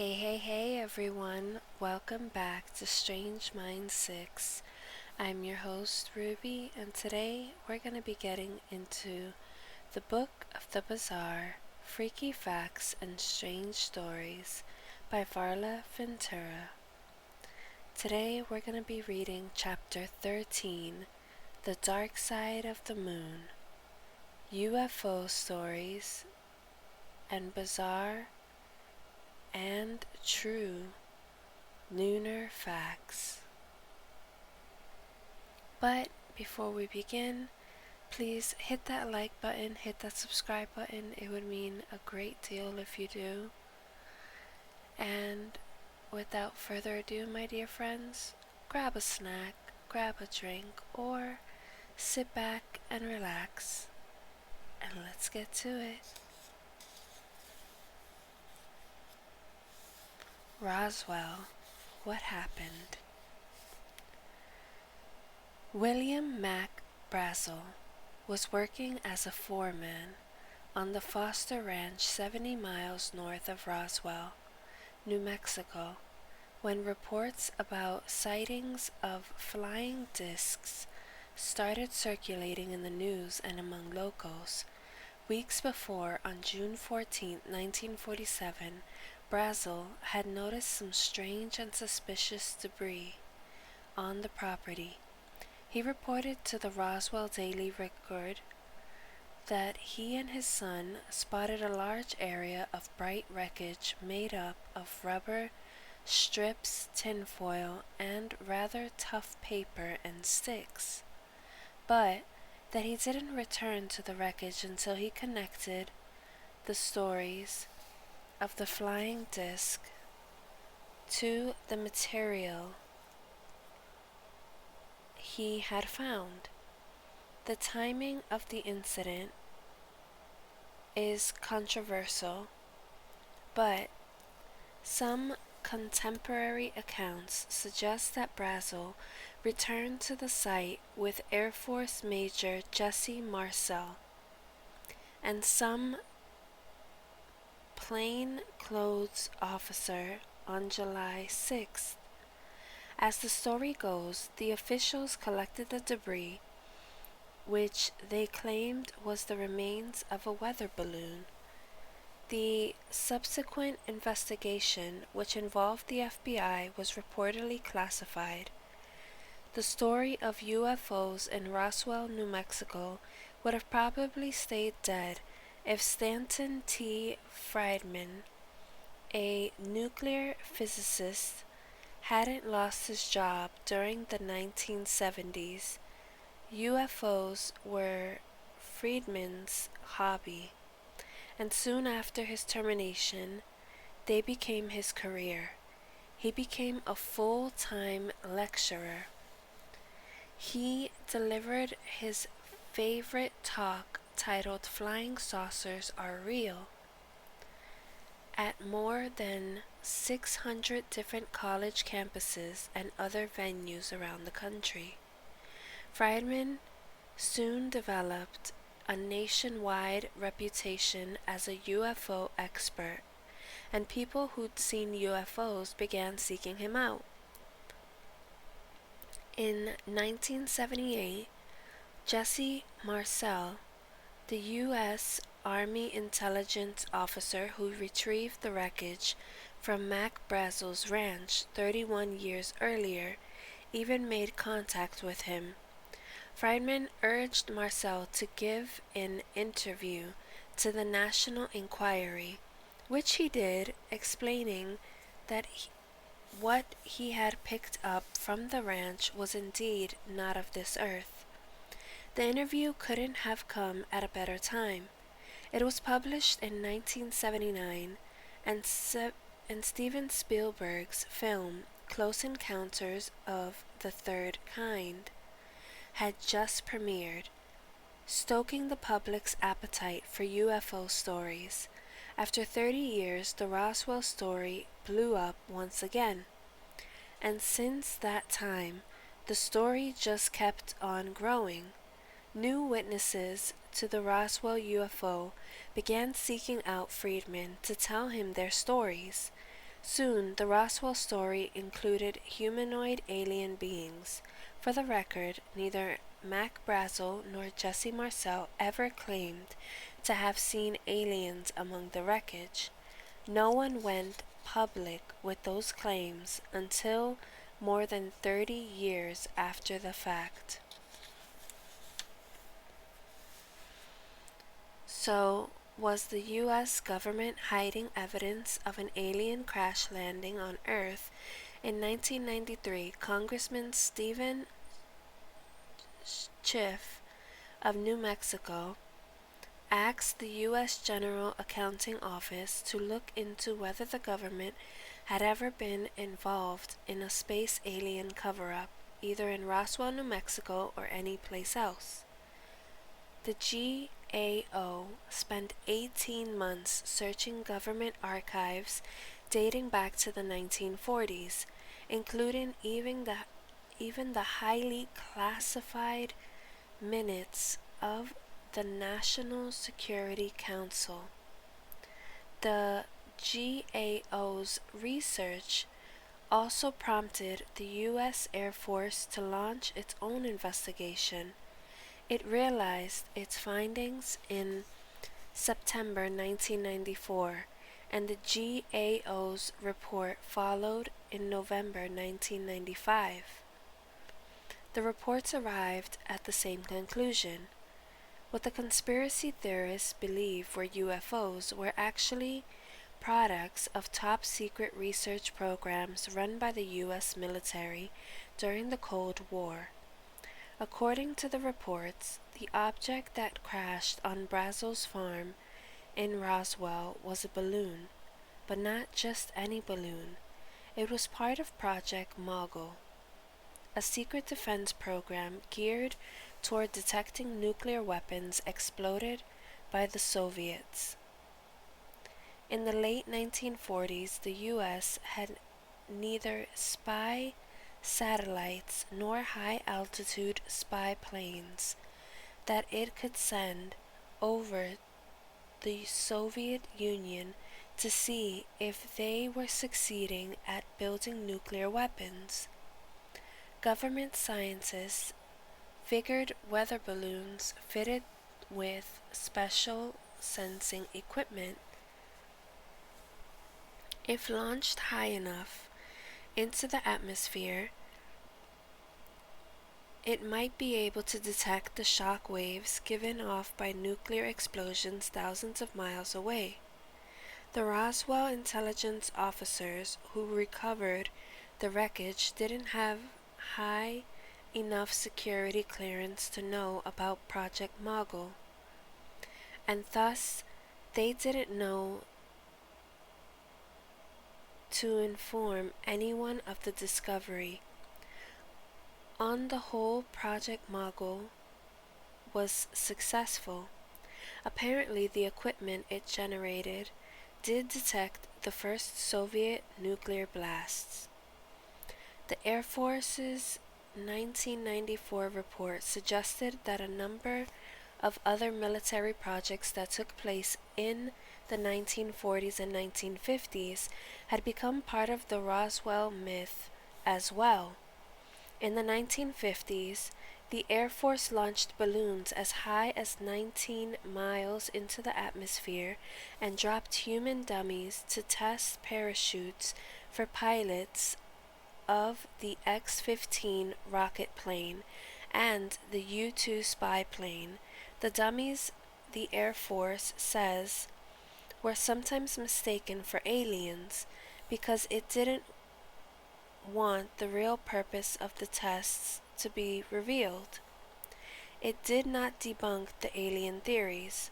Hey everyone, welcome back to Strange Mind 6. I'm your host Ruby, and today we're going to be getting into the Book of the Bizarre, Freaky Facts and Strange Stories by Varla Ventura. Today we're going to be reading Chapter 13, The Dark Side of the Moon, UFO Stories, and Bizarre and True Lunar Facts. But before we begin, please hit that like button, hit that subscribe button. It would mean a great deal if you do. And without further ado, my dear friends, grab a snack, grab a drink, or sit back and relax. And let's get to it. Roswell, what happened? William Mac Brazel was working as a foreman on the Foster Ranch 70 miles north of Roswell, New Mexico, when reports about sightings of flying discs started circulating in the news and among locals. Weeks before, on June 14, 1947, Brazel had noticed some strange and suspicious debris on the property. He reported to the Roswell Daily Record that he and his son spotted a large area of bright wreckage made up of rubber, strips, tinfoil, and rather tough paper and sticks, but that he didn't return to the wreckage until he connected the stories of the flying disc to the material he had found. The timing of the incident is controversial, but some contemporary accounts suggest that Brazel returned to the site with Air Force Major Jesse Marcel and some plainclothes officer on July 6th. As the story goes, the officials collected the debris, which they claimed was the remains of a weather balloon. The subsequent investigation, which involved the FBI, was reportedly classified. The story of UFOs in Roswell, New Mexico would have probably stayed dead if Stanton T. Friedman, a nuclear physicist, hadn't lost his job during the 1970s. UFOs were Friedman's hobby, and soon after his termination, they became his career. He became a full-time lecturer. He delivered his favorite talk titled Flying Saucers Are Real at more than 600 different college campuses and other venues around the country. Friedman soon developed a nationwide reputation as a UFO expert, and people who'd seen UFOs began seeking him out. In 1978, Jesse Marcel, the U.S. Army intelligence officer who retrieved the wreckage from Mac Brazel's ranch 31 years earlier, even made contact with him. Friedman urged Marcel to give an interview to the National Enquirer, which he did, explaining that what he had picked up from the ranch was indeed not of this earth. The interview couldn't have come at a better time. It was published in 1979, and Steven Spielberg's film Close Encounters of the Third Kind had just premiered, stoking the public's appetite for UFO stories. After 30 years, the Roswell story blew up once again, and since that time, the story just kept on growing. New witnesses to the Roswell UFO began seeking out Friedman to tell him their stories. Soon, the Roswell story included humanoid alien beings. For the record, neither Mac Brazel nor Jesse Marcel ever claimed to have seen aliens among the wreckage. No one went public with those claims until more than 30 years after the fact. So, was the U.S. government hiding evidence of an alien crash landing on Earth? In 1993, Congressman Stephen Schiff of New Mexico asked the U.S. General Accounting Office to look into whether the government had ever been involved in a space alien cover-up, either in Roswell, New Mexico, or any place else. The GAO spent 18 months searching government archives dating back to the 1940s, including even the highly classified minutes of the National Security Council. The GAO's research also prompted the U.S. Air Force to launch its own investigation. It realized its findings in September 1994, and the GAO's report followed in November 1995. The reports arrived at the same conclusion. What the conspiracy theorists believe were UFOs were actually products of top-secret research programs run by the U.S. military during the Cold War. According to the reports, the object that crashed on Brazel's farm in Roswell was a balloon, but not just any balloon. It was part of Project Mogul, a secret defense program geared toward detecting nuclear weapons exploded by the Soviets. In the late 1940s, the U.S. had neither spy satellites nor high-altitude spy planes that it could send over the Soviet Union to see if they were succeeding at building nuclear weapons. Government scientists figured weather balloons fitted with special sensing equipment, if launched high enough into the atmosphere, it might be able to detect the shock waves given off by nuclear explosions thousands of miles away. The Roswell intelligence officers who recovered the wreckage didn't have high enough security clearance to know about Project Mogul, and thus they didn't know to inform anyone of the discovery. On the whole, Project Mogul was successful. Apparently, the equipment it generated did detect the first Soviet nuclear blasts. The Air Force's 1994 report suggested that a number of other military projects that took place in the 1940s and 1950s had become part of the Roswell myth as well. In the 1950s, the Air Force launched balloons as high as 19 miles into the atmosphere and dropped human dummies to test parachutes for pilots of the X-15 rocket plane and the U-2 spy plane. The dummies, the Air Force says, were sometimes mistaken for aliens because it didn't want the real purpose of the tests to be revealed. It did not debunk the alien theories.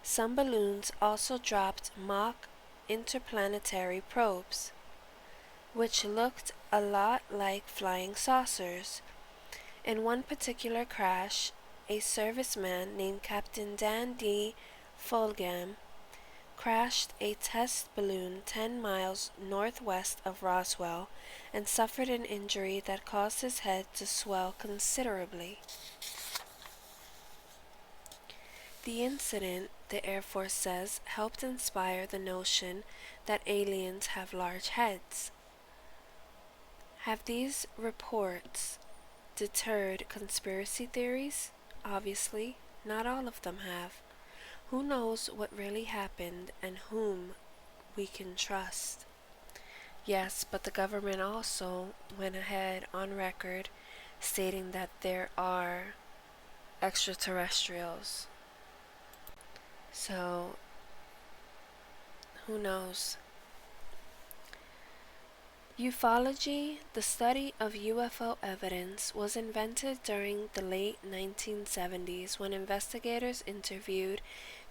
Some balloons also dropped mock interplanetary probes, which looked a lot like flying saucers. In one particular crash, a serviceman named Captain Dan D. Fulgham crashed a test balloon 10 miles northwest of Roswell and suffered an injury that caused his head to swell considerably. The incident, the Air Force says, helped inspire the notion that aliens have large heads. Have these reports deterred conspiracy theories? Obviously, not all of them have. Who knows what really happened and whom we can trust? Yes, but the government also went ahead on record stating that there are extraterrestrials. So, who knows? Ufology, the study of UFO evidence, was invented during the late 1970s when investigators interviewed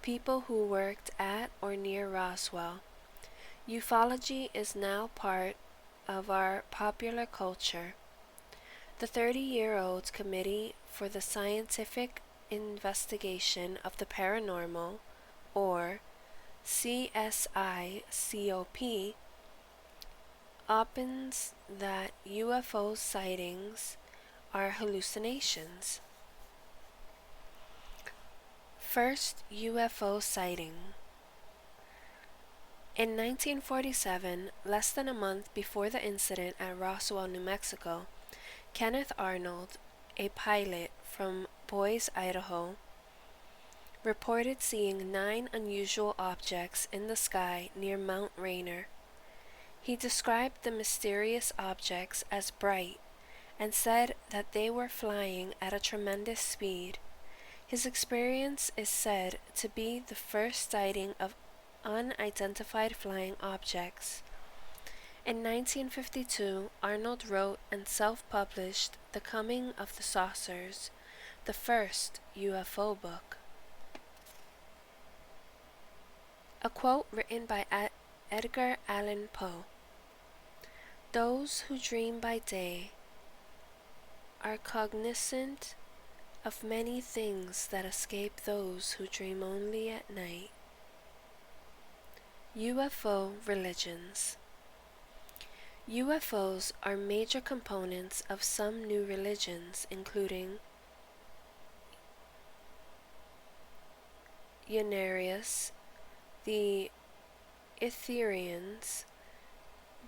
people who worked at or near Roswell. Ufology is now part of our popular culture. The 30-year-old Committee for the Scientific Investigation of the Paranormal, or CSICOP, opines that UFO sightings are hallucinations. First UFO sighting. In 1947, less than a month before the incident at Roswell, New Mexico, Kenneth Arnold, a pilot from Boise, Idaho, reported seeing 9 unusual objects in the sky near Mount Rainier. He described the mysterious objects as bright and said that they were flying at a tremendous speed. His experience is said to be the first sighting of unidentified flying objects. In 1952, Arnold wrote and self-published The Coming of the Saucers, the first UFO book. A quote written by Edgar Allan Poe. Those who dream by day are cognizant of many things that escape those who dream only at night. UFO religions. UFOs are major components of some new religions, including Unarius, the Etherians,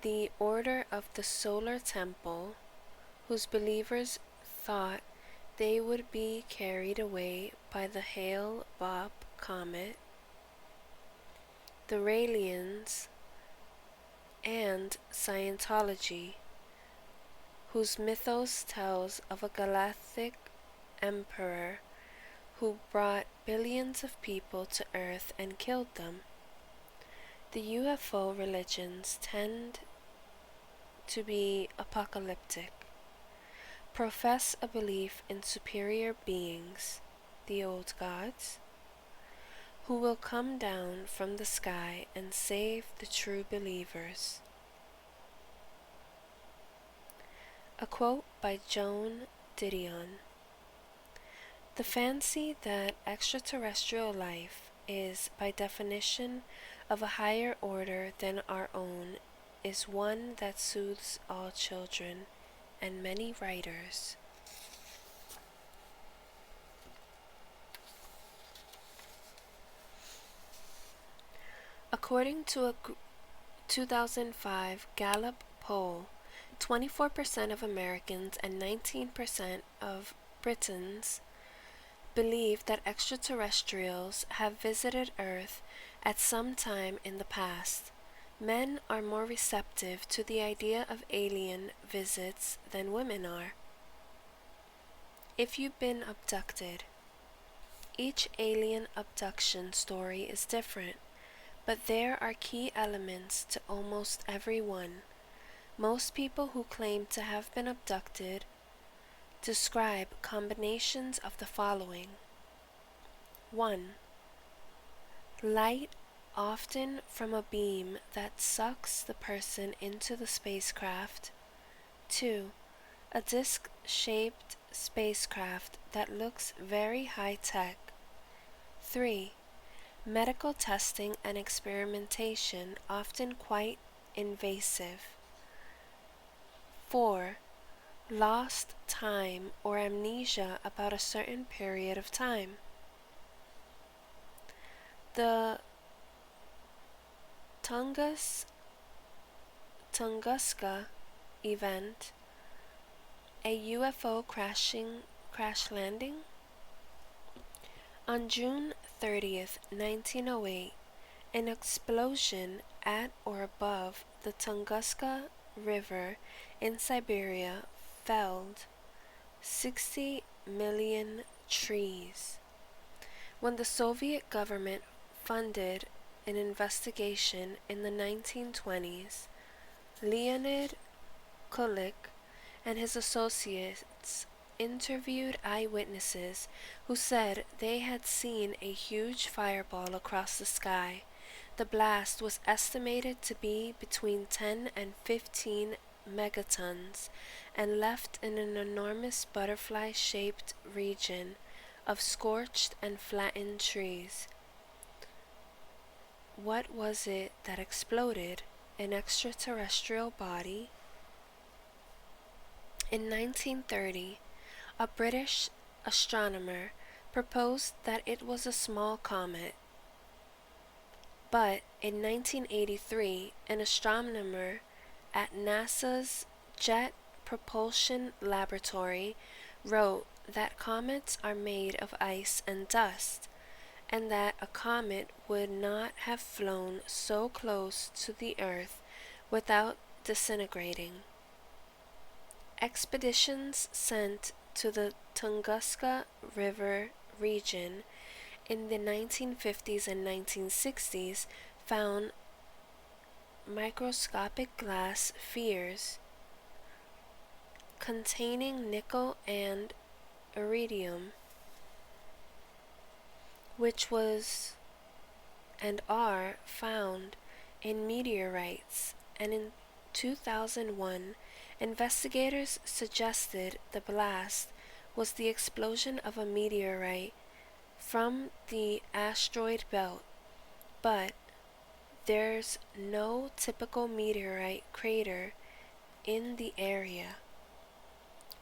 the Order of the Solar Temple, whose believers thought they would be carried away by the Hale-Bopp comet, the Raelians, and Scientology, whose mythos tells of a galactic emperor who brought billions of people to Earth and killed them. The UFO religions tend to be apocalyptic, profess a belief in superior beings, the old gods, who will come down from the sky and save the true believers. A quote by Joan Didion. The fancy that extraterrestrial life is, by definition, of a higher order than our own is one that soothes all children and many writers. According to a 2005 Gallup poll, 24% of Americans and 19% of Britons believe that extraterrestrials have visited Earth at some time in the past. Men are more receptive to the idea of alien visits than women are. If you've been abducted, each alien abduction story is different, but there are key elements to almost every one. Most people who claim to have been abducted describe combinations of the following. 1. Light, often from a beam that sucks the person into the spacecraft. 2. A disc-shaped spacecraft that looks very high-tech. 3. Medical testing and experimentation, often quite invasive. 4. Lost time or amnesia about a certain period of time. The Tunguska event, a UFO crash landing? On June 30th, 1908, an explosion at or above the Tunguska River in Siberia felled 60 million trees. When the Soviet government funded an investigation in the 1920s, Leonid Kulik and his associates interviewed eyewitnesses who said they had seen a huge fireball across the sky. The blast was estimated to be between 10 and 15 megatons and left in an enormous butterfly-shaped region of scorched and flattened trees. What was it that exploded? An extraterrestrial body? In 1930, a British astronomer proposed that it was a small comet. But in 1983, an astronomer at NASA's Jet Propulsion Laboratory wrote that comets are made of ice and dust, and that a comet would not have flown so close to the Earth without disintegrating. Expeditions sent to the Tunguska River region in the 1950s and 1960s found microscopic glass spheres containing nickel and iridium, which was and are found in meteorites, and in 2001, investigators suggested the blast was the explosion of a meteorite from the asteroid belt, but there's no typical meteorite crater in the area.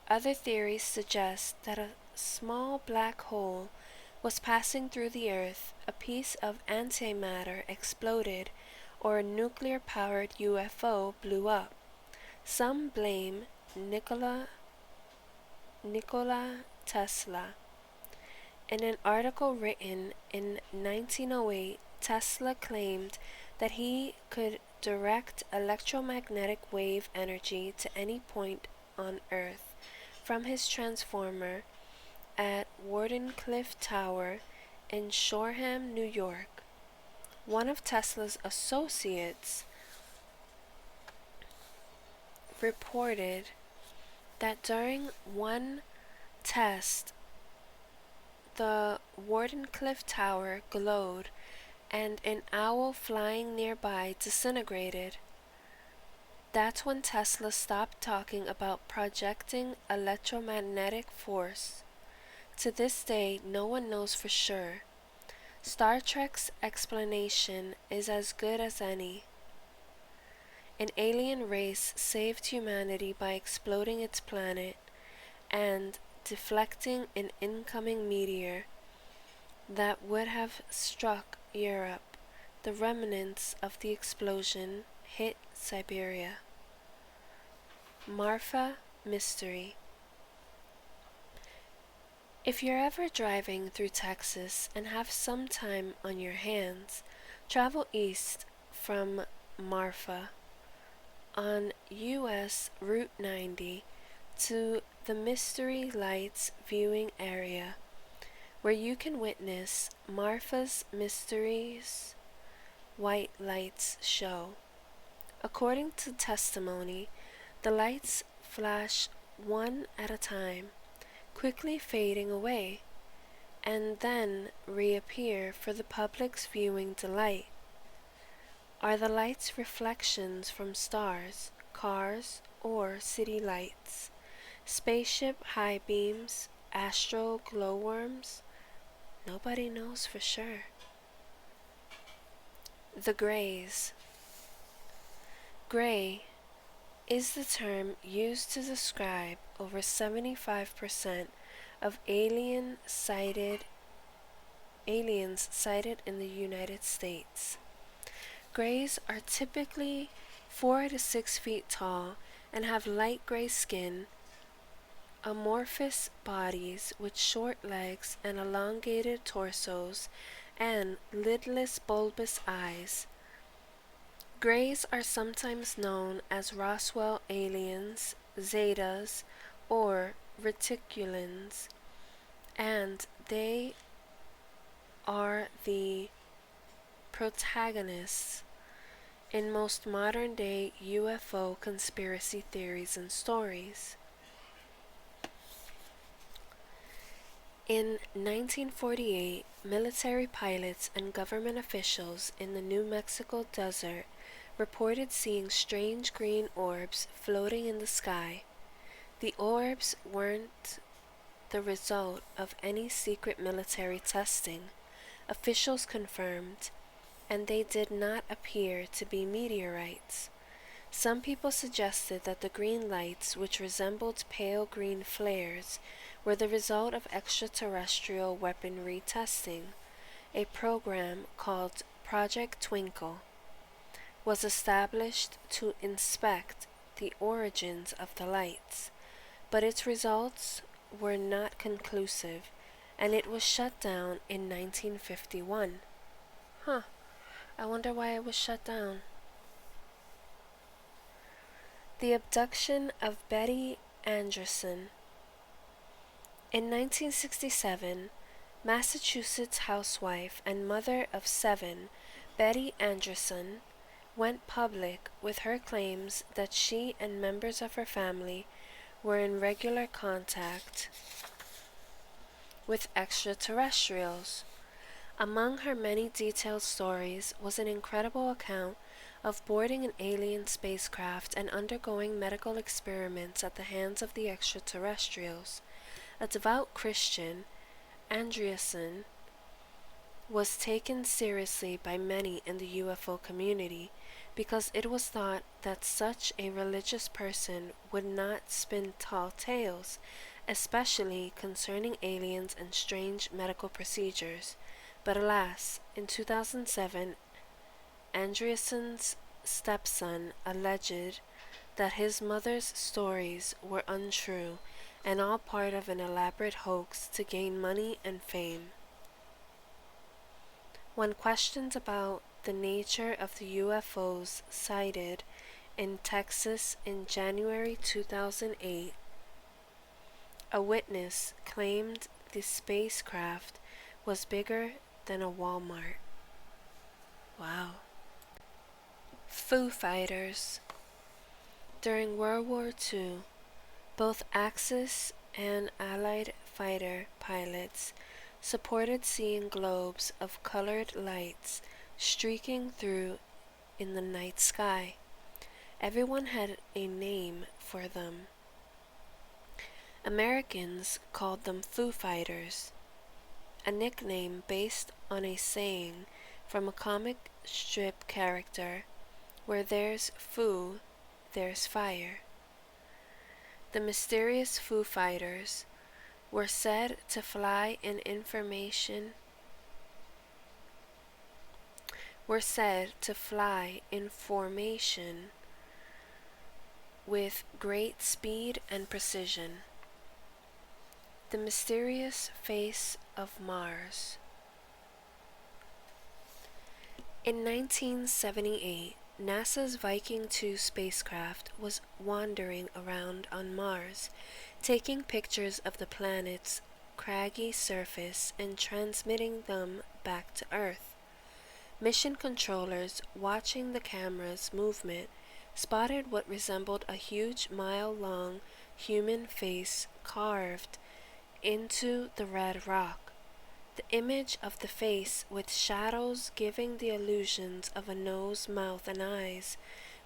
Other theories suggest that a small black hole was passing through the Earth, a piece of antimatter exploded, or a nuclear-powered UFO blew up. Some blame Nikola Tesla. In an article written in 1908, Tesla claimed that he could direct electromagnetic wave energy to any point on Earth from his transformer at Wardenclyffe Tower in Shoreham, New York. One of Tesla's associates reported that during one test, the Wardenclyffe Tower glowed and an owl flying nearby disintegrated. That's when Tesla stopped talking about projecting electromagnetic force. To this day, no one knows for sure. Star Trek's explanation is as good as any. An alien race saved humanity by exploding its planet and deflecting an incoming meteor that would have struck Europe. The remnants of the explosion hit Siberia. Marfa Mystery. If you're ever driving through Texas and have some time on your hands, travel east from Marfa on US Route 90 to the Mystery Lights viewing area, where you can witness Marfa's Mysteries White Lights show. According to testimony, the lights flash one at a time, quickly fading away, and then reappear for the public's viewing delight. Are the lights reflections from stars, cars, or city lights, spaceship high beams, astral glowworms? Nobody knows for sure. The Greys. Gray is the term used to describe over 75% of aliens sighted in the United States. Greys are typically 4 to 6 feet tall and have light gray skin, amorphous bodies with short legs and elongated torsos, and lidless bulbous eyes. Greys are sometimes known as Roswell aliens, Zetas, or Reticulans, and they are the protagonists in most modern-day UFO conspiracy theories and stories. In 1948, military pilots and government officials in the New Mexico desert reported seeing strange green orbs floating in the sky. The orbs weren't the result of any secret military testing, officials confirmed, and they did not appear to be meteorites. Some people suggested that the green lights, which resembled pale green flares, were the result of extraterrestrial weaponry testing. A program called Project Twinkle was established to inspect the origins of the lights, but its results were not conclusive, and it was shut down in 1951. I wonder why it was shut down. The abduction of Betty Anderson. In 1967, Massachusetts housewife and mother of 7, Betty Anderson, went public with her claims that she and members of her family were in regular contact with extraterrestrials. Among her many detailed stories was an incredible account of boarding an alien spacecraft and undergoing medical experiments at the hands of the extraterrestrials. A devout Christian, Andreasen was taken seriously by many in the UFO community because it was thought that such a religious person would not spin tall tales, especially concerning aliens and strange medical procedures. But alas, in 2007, Andreassen's stepson alleged that his mother's stories were untrue and all part of an elaborate hoax to gain money and fame. When questioned about the nature of the UFOs sighted in Texas in January 2008, a witness claimed the spacecraft was bigger than a Walmart. Wow. Foo Fighters. During World War II, both Axis and Allied fighter pilots supported seeing globes of colored lights streaking through in the night sky. Everyone had a name for them. Americans called them Foo Fighters, a nickname based on a saying from a comic strip character, "Where there's foo, there's fire." The mysterious Foo Fighters were said to fly in formation with great speed and precision. The mysterious face of Mars. In 1978, NASA's Viking 2 spacecraft was wandering around on Mars, taking pictures of the planet's craggy surface and transmitting them back to Earth. Mission controllers, watching the camera's movement, spotted what resembled a huge mile-long human face carved into the red rock. The image of the face, with shadows giving the illusions of a nose, mouth, and eyes,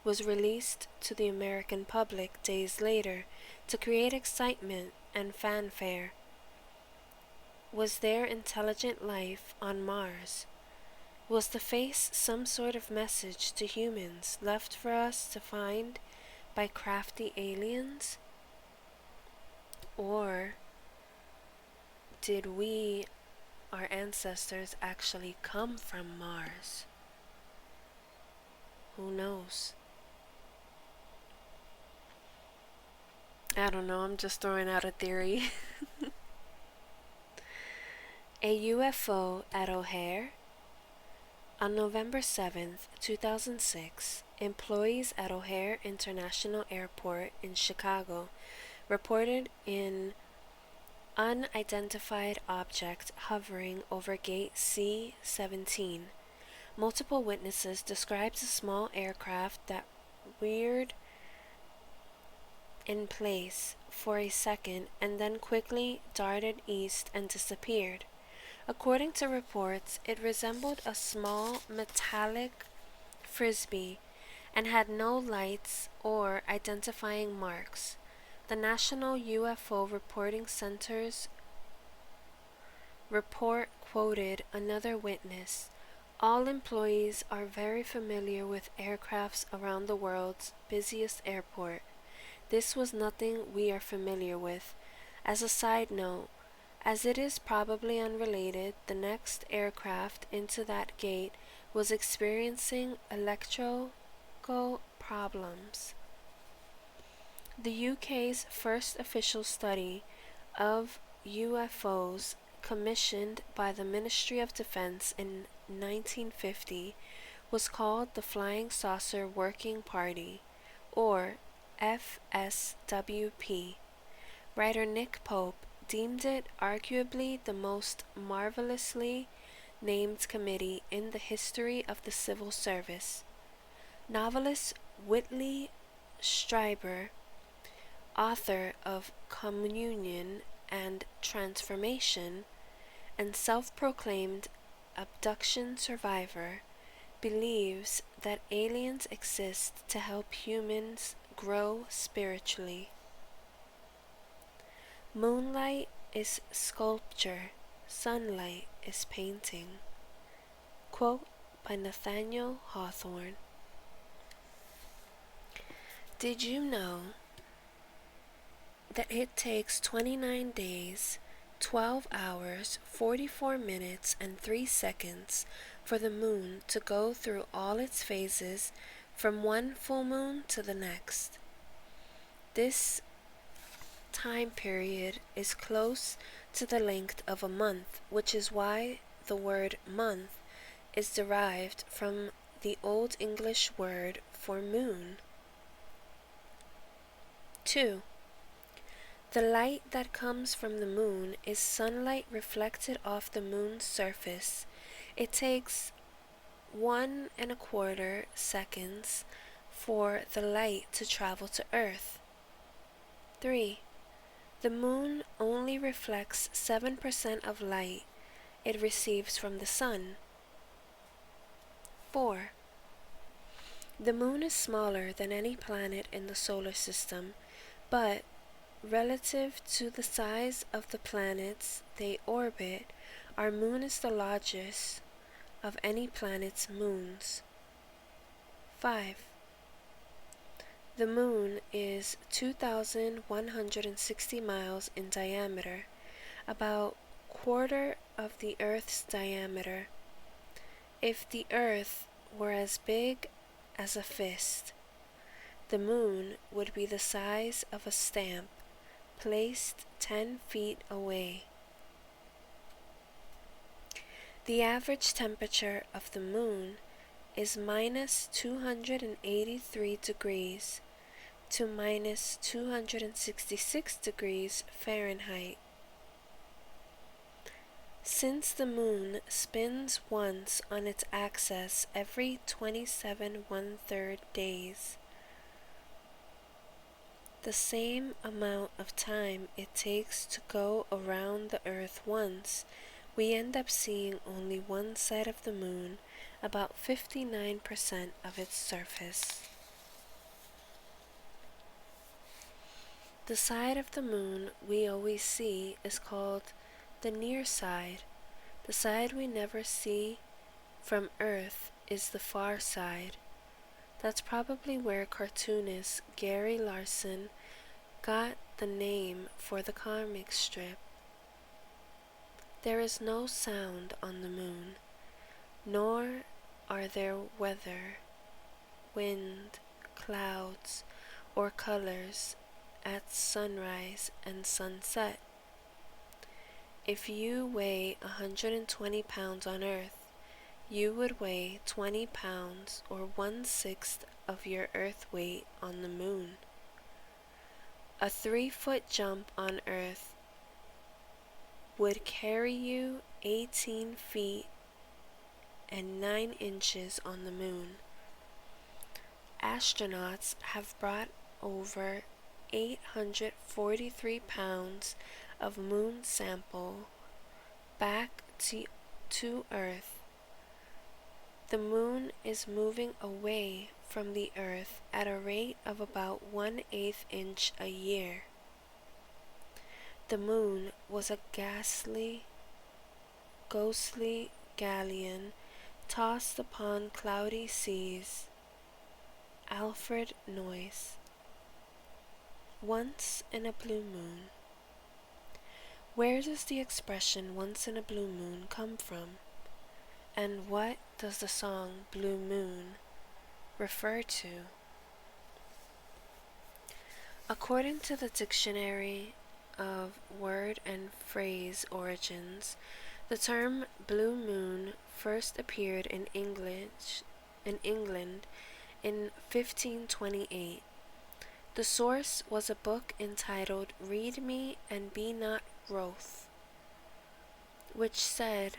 was released to the American public days later to create excitement and fanfare. Was there intelligent life on Mars? Was the face some sort of message to humans left for us to find by crafty aliens? Or did our ancestors actually come from Mars? Who knows? I don't know, I'm just throwing out a theory. A UFO at O'Hare. On November 7th, 2006, employees at O'Hare International Airport in Chicago reported an unidentified object hovering over gate C-17. Multiple witnesses described a small aircraft that reared in place for a second and then quickly darted east and disappeared. According to reports, it resembled a small metallic frisbee and had no lights or identifying marks. The National UFO Reporting Center's report quoted another witness. All employees are very familiar with aircrafts around the world's busiest airport. This was nothing we are familiar with. As a side note, as it is probably unrelated, the next aircraft into that gate was experiencing electrical problems. The UK's first official study of UFOs, commissioned by the Ministry of Defence in 1950, was called the Flying Saucer Working Party, or FSWP. Writer Nick Pope deemed it arguably the most marvelously named committee in the history of the civil service. Novelist Whitley Strieber, author of Communion and Transformation, and self-proclaimed abduction survivor, believes that aliens exist to help humans grow spiritually. Moonlight is sculpture, sunlight is painting. Quote by Nathaniel Hawthorne. Did you know that it takes 29 days, 12 hours, 44 minutes, and 3 seconds for the moon to go through all its phases from one full moon to the next? This time period is close to the length of a month, which is why the word month is derived from the Old English word for moon. 2. The light that comes from the moon is sunlight reflected off the moon's surface. It takes 1¼ seconds for the light to travel to Earth. 3. The moon only reflects 7% of light it receives from the sun. 4. The moon is smaller than any planet in the solar system, but relative to the size of the planets they orbit, our moon is the largest of any planet's moons. 5. The moon is 2,160 miles in diameter, about quarter of the Earth's diameter. If the Earth were as big as a fist, the moon would be the size of a stamp placed 10 feet away. The average temperature of the moon is minus 283 degrees to minus 266 degrees Fahrenheit. Since the moon spins once on its axis every 27 days, the same amount of time it takes to go around the Earth once, we end up seeing only one side of the moon, about 59% of its surface. The side of the moon we always see is called the near side. The side we never see from Earth is the far side. That's probably where cartoonist Gary Larson got the name for the comic strip. There is no sound on the moon, nor are there wind, clouds, or colors at sunrise and sunset. If you weigh 120 pounds on Earth, you would weigh 20 pounds or 1/6 of your Earth weight on the Moon. A 3-foot jump on Earth would carry you 18 feet and 9 inches on the Moon. Astronauts have brought over 843 pounds of Moon sample back to Earth. The Moon is moving away from the Earth at a rate of about 1/8 inch a year. The Moon was a ghostly galleon tossed upon cloudy seas. Alfred Noyes. Once in a blue moon. Where does the expression once in a blue moon come from? And what does the song Blue Moon refer to? According to the Dictionary of Word and Phrase Origins, the term blue moon first appeared in England in 1528. The source was a book entitled Read Me and Be Not Wroth, which said,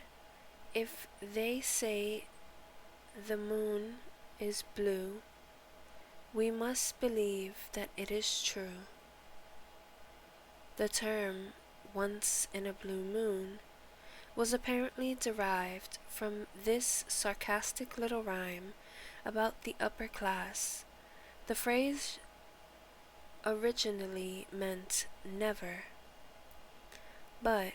if they say the moon is blue, we must believe that it is true. The term once in a blue moon was apparently derived from this sarcastic little rhyme about the upper class. The phrase originally meant never, but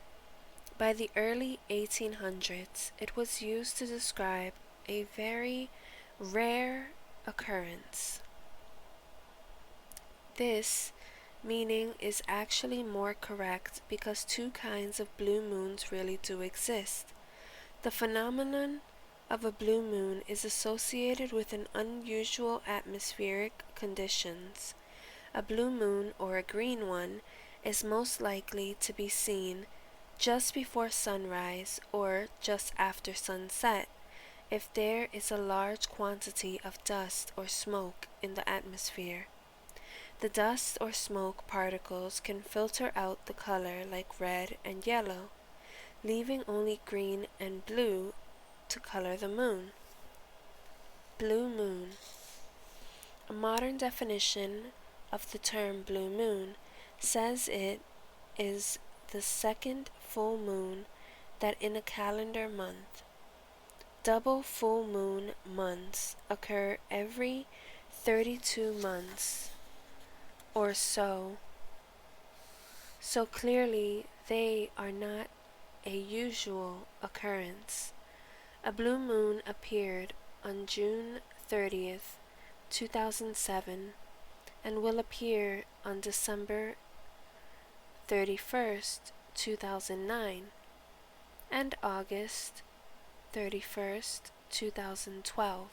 by the early 1800s it was used to describe a very rare occurrence. This meaning is actually more correct because two kinds of blue moons really do exist. The phenomenon of a blue moon is associated with an unusual atmospheric conditions. A blue moon, or a green one, is most likely to be seen just before sunrise or just after sunset if there is a large quantity of dust or smoke in the atmosphere. The dust or smoke particles can filter out the color like red and yellow, leaving only green and blue to color the moon. Blue moon. A modern definition of the term blue moon says it is the second full moon that in a calendar month. Double full moon months occur every 32 months or so. So clearly they are not a usual occurrence. A blue moon appeared on June 30th, 2007, and will appear on December 31st, 2009, and August 31st, 2012.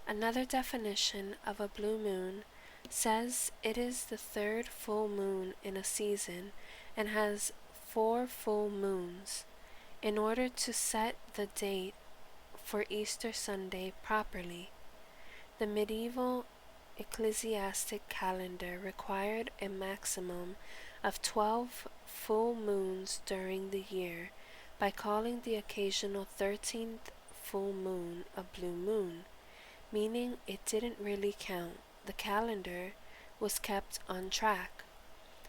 Another definition of a blue moon says it is the third full moon in a season and has 4 full moons. In order to set the date for Easter Sunday properly, the medieval ecclesiastic calendar required a maximum of 12 full moons during the year by calling the occasional 13th full moon a blue moon, meaning it didn't really count. The calendar was kept on track.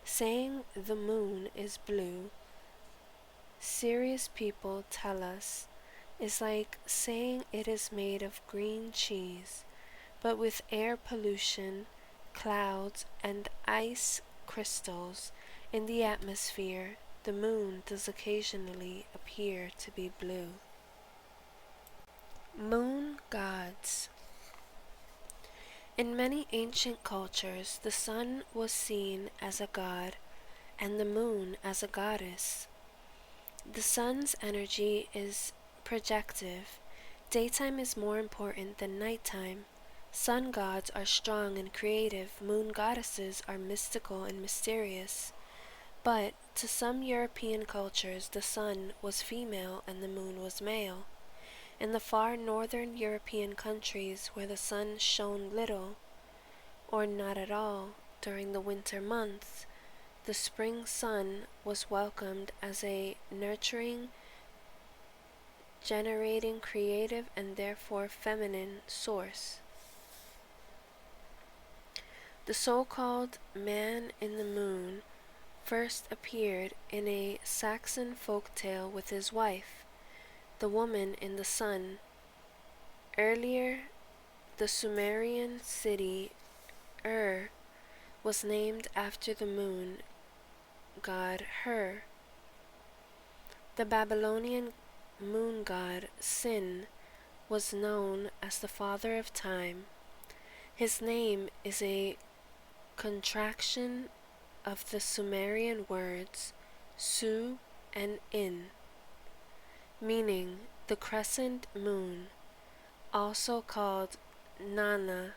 Saying the moon is blue, serious people tell us, is like saying it is made of green cheese, but with air pollution, clouds, and ice crystals in the atmosphere, the moon does occasionally appear to be blue. Moon gods. In many ancient cultures, the sun was seen as a god and the moon as a goddess. The sun's energy is projective. Daytime is more important than nighttime. Sun gods are strong and creative, moon goddesses are mystical and mysterious. But to some European cultures, the sun was female and the moon was male. In the far northern European countries where the sun shone little or not at all during the winter months, the spring sun was welcomed as a nurturing, generating, creative, and therefore feminine source. The so-called man in the moon first appeared in a Saxon folk tale with his wife, the woman in the sun. Earlier, the Sumerian city Ur was named after the moon god Her. The Babylonian moon god Sin was known as the father of time. His name is a contraction of the Sumerian words Su and In, meaning the crescent moon, also called Nana,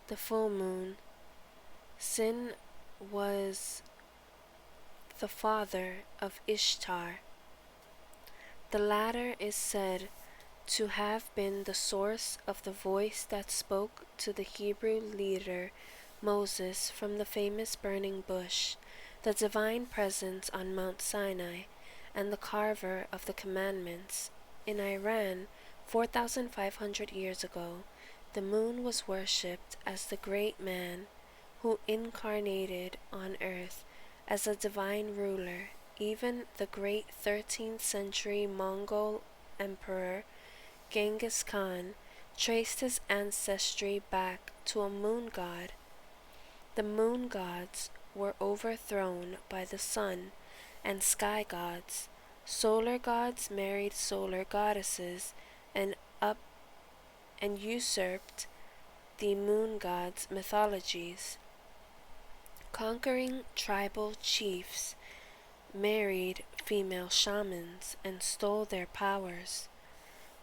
the full moon. Sin was the father of Ishtar. The latter is said to have been the source of the voice that spoke to the Hebrew leader Moses from the famous burning bush, the divine presence on Mount Sinai, and the carver of the commandments. In Iran, 4,500 years ago, the moon was worshipped as the great man who incarnated on earth as a divine ruler. Even the great 13th century Mongol emperor Genghis Khan traced his ancestry back to a moon god. The moon gods were overthrown by the sun and sky gods. Solar gods married solar goddesses and usurped the moon gods' mythologies. Conquering tribal chiefs married female shamans and stole their powers.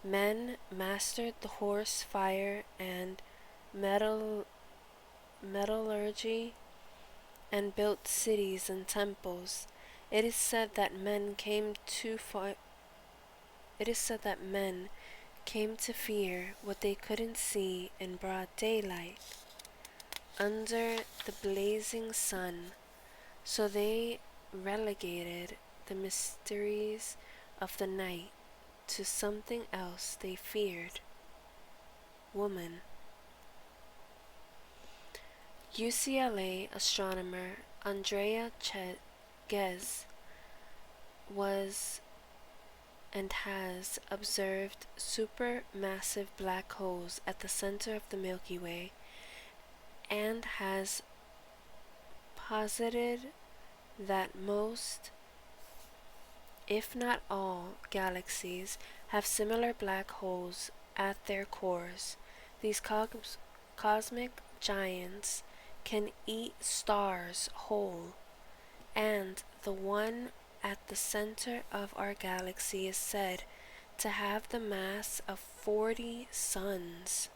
Men mastered the horse, fire, and metallurgy and built cities and temples. It is said that men came to fear what they couldn't see in broad daylight under the blazing sun, so they relegated the mysteries of the night to something else they feared: woman. UCLA astronomer Andrea Ghez was and has observed supermassive black holes at the center of the Milky Way and has posited that most, if not all, galaxies have similar black holes at their cores. These cosmic giants can eat stars whole, and the one at the center of our galaxy is said to have the mass of 40 suns.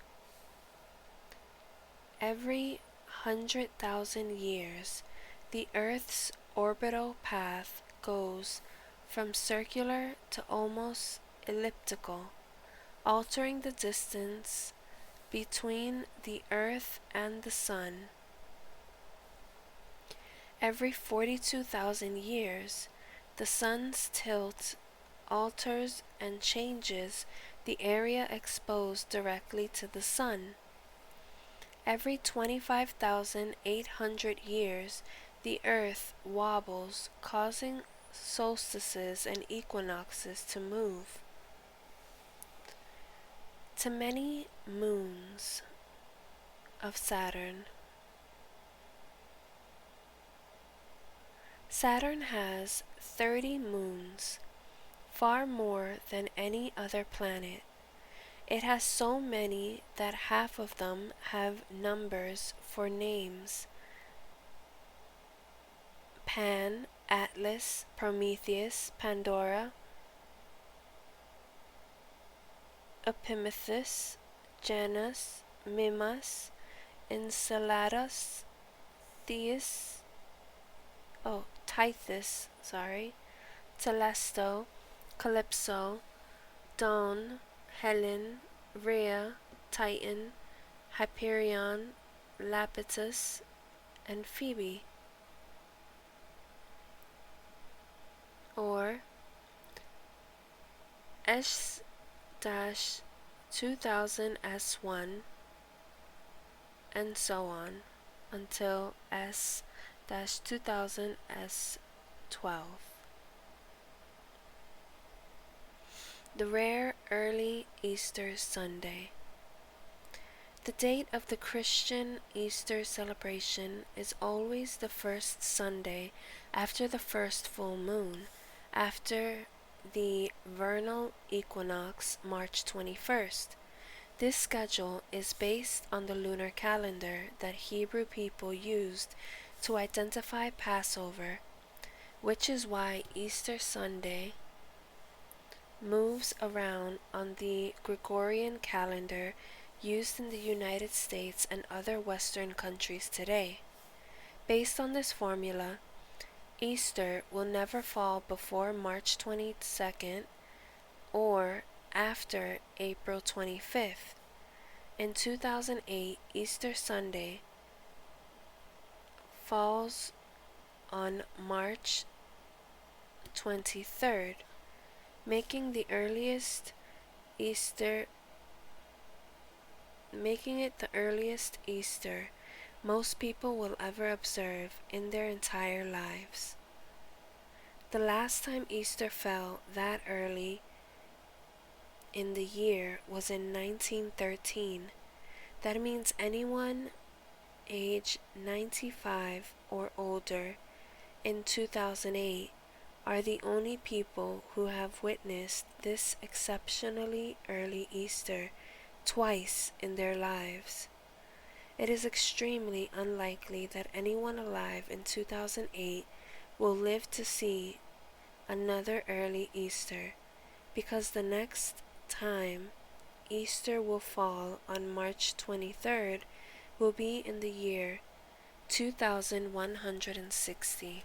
Every 100,000 years, the Earth's orbital path goes from circular to almost elliptical, altering the distance between the Earth and the Sun. Every 42,000 years, the Sun's tilt alters and changes the area exposed directly to the Sun. Every 25,800 years, the Earth wobbles, causing solstices and equinoxes to move. To many moons of Saturn. Saturn has 30 moons, far more than any other planet. It has so many that half of them have numbers for names: Pan, Atlas, Prometheus, Pandora, Epimetheus, Janus, Mimas, Enceladus, Theus, Tithys, Telesto, Calypso, Dawn, Helen, Rhea, Titan, Hyperion, Lapithus, and Phoebe. Or S-2000S1, and so on until S-2000S12. The rare early Easter Sunday. The date of the Christian Easter celebration is always the first Sunday after the first full moon, after the vernal equinox, March 21st. This schedule is based on the lunar calendar that Hebrew people used to identify Passover, which is why Easter Sunday moves around on the Gregorian calendar used in the United States and other Western countries today. Based on this formula, Easter will never fall before March 22nd or after April 25th. In 2008, Easter Sunday falls on March 23rd, making it the earliest Easter most people will ever observe in their entire lives. The last time Easter fell that early in the year was in 1913. That means anyone age 95 or older in 2008 are the only people who have witnessed this exceptionally early Easter twice in their lives. It is extremely unlikely that anyone alive in 2008 will live to see another early Easter, because the next time Easter will fall on March 23rd will be in the year 2160.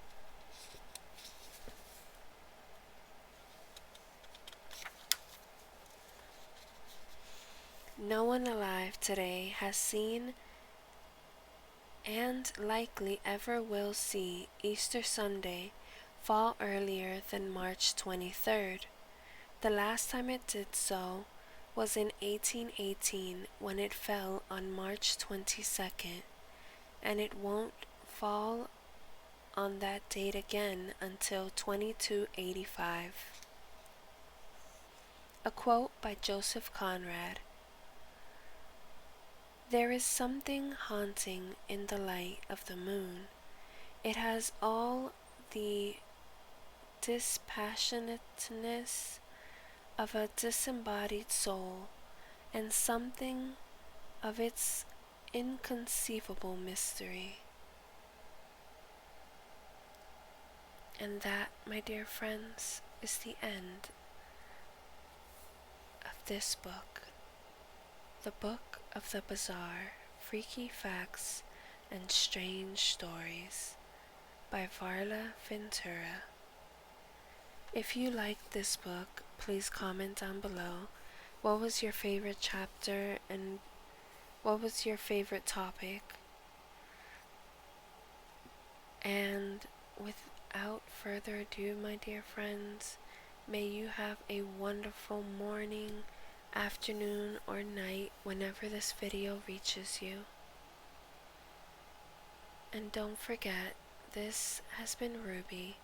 No one alive today has seen and likely ever will see Easter Sunday fall earlier than March 23rd. The last time it did so was in 1818 when it fell on March 22nd, and it won't fall on that date again until 2285. A quote by Joseph Conrad. There is something haunting in the light of the moon. It has all the dispassionateness of a disembodied soul, and something of its inconceivable mystery. And that, my dear friends, is the end of this book. The Book of the Bizarre, Freaky Facts, and Strange Stories by Varla Ventura. If you liked this book, please comment down below. What was your favorite chapter and what was your favorite topic? And without further ado, my dear friends, may you have a wonderful morning, afternoon, or night whenever this video reaches you. And don't forget, this has been Ruby,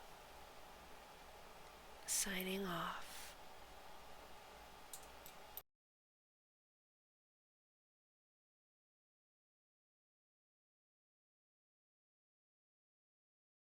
signing off.